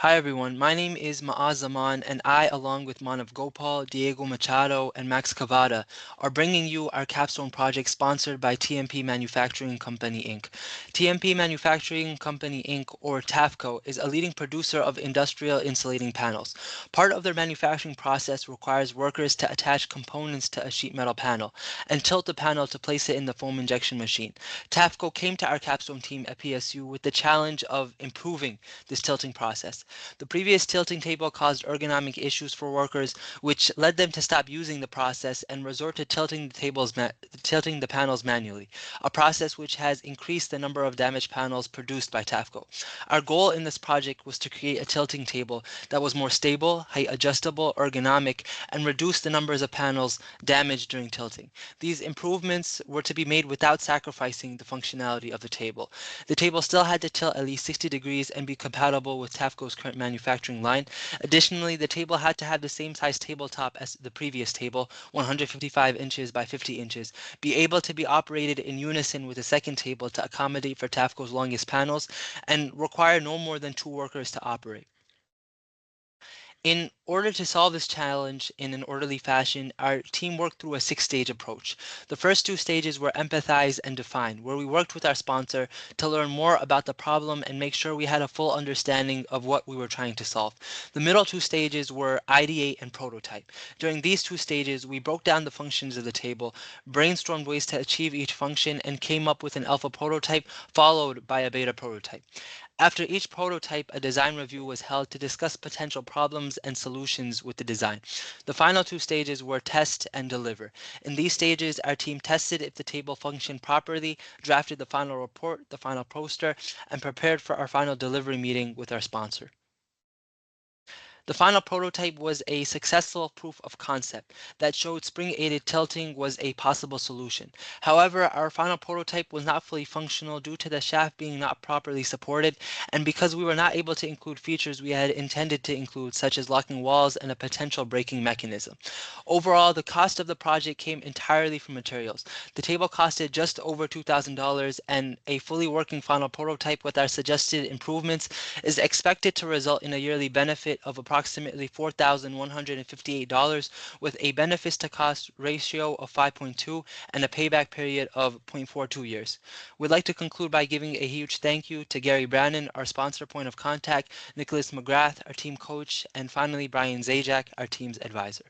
Hi everyone, my name is Maaz Zaman and I, along with Manav Gopal, Diego Machado, and Max Cavada, are bringing you our Capstone project sponsored by TMP Manufacturing Company Inc. TMP Manufacturing Company Inc., or TAFCO, is a leading producer of industrial insulating panels. Part of their manufacturing process requires workers to attach components to a sheet metal panel and tilt the panel to place it in the foam injection machine. TAFCO came to our Capstone team at PSU with the challenge of improving this tilting process. The previous tilting table caused ergonomic issues for workers, which led them to stop using the process and resort to tilting the panels manually, a process which has increased the number of damaged panels produced by TAFCO. Our goal in this project was to create a tilting table that was more stable, height adjustable, ergonomic, and reduce the numbers of panels damaged during tilting. These improvements were to be made without sacrificing the functionality of the table. The table still had to tilt at least 60 degrees and be compatible with TAFCO's current manufacturing line. Additionally, the table had to have the same size tabletop as the previous table, 155 inches by 50 inches, be able to be operated in unison with the second table to accommodate for TAFCO's longest panels, and require no more than 2 workers to operate. In order to solve this challenge in an orderly fashion, our team worked through a 6-stage approach. The first 2 stages were empathize and define, where we worked with our sponsor to learn more about the problem and make sure we had a full understanding of what we were trying to solve. The middle 2 stages were ideate and prototype. During these 2 stages, we broke down the functions of the table, brainstormed ways to achieve each function, and came up with an alpha prototype followed by a beta prototype. After each prototype, a design review was held to discuss potential problems and solutions with the design. The final 2 stages were test and deliver. In these stages, our team tested if the table functioned properly, drafted the final report, the final poster, and prepared for our final delivery meeting with our sponsor. The final prototype was a successful proof of concept that showed spring-aided tilting was a possible solution. However, our final prototype was not fully functional due to the shaft being not properly supported, and because we were not able to include features we had intended to include, such as locking walls and a potential braking mechanism. Overall, the cost of the project came entirely from materials. The table costed just over $2,000, and a fully working final prototype with our suggested improvements is expected to result in a yearly benefit of approximately $4,158, with a benefits to cost ratio of 5.2 and a payback period of 0.42 years. We'd like to conclude by giving a huge thank you to Gary Brannon, our sponsor point of contact, Nicholas McGrath, our team coach, and finally Brian Zajac, our team's advisor.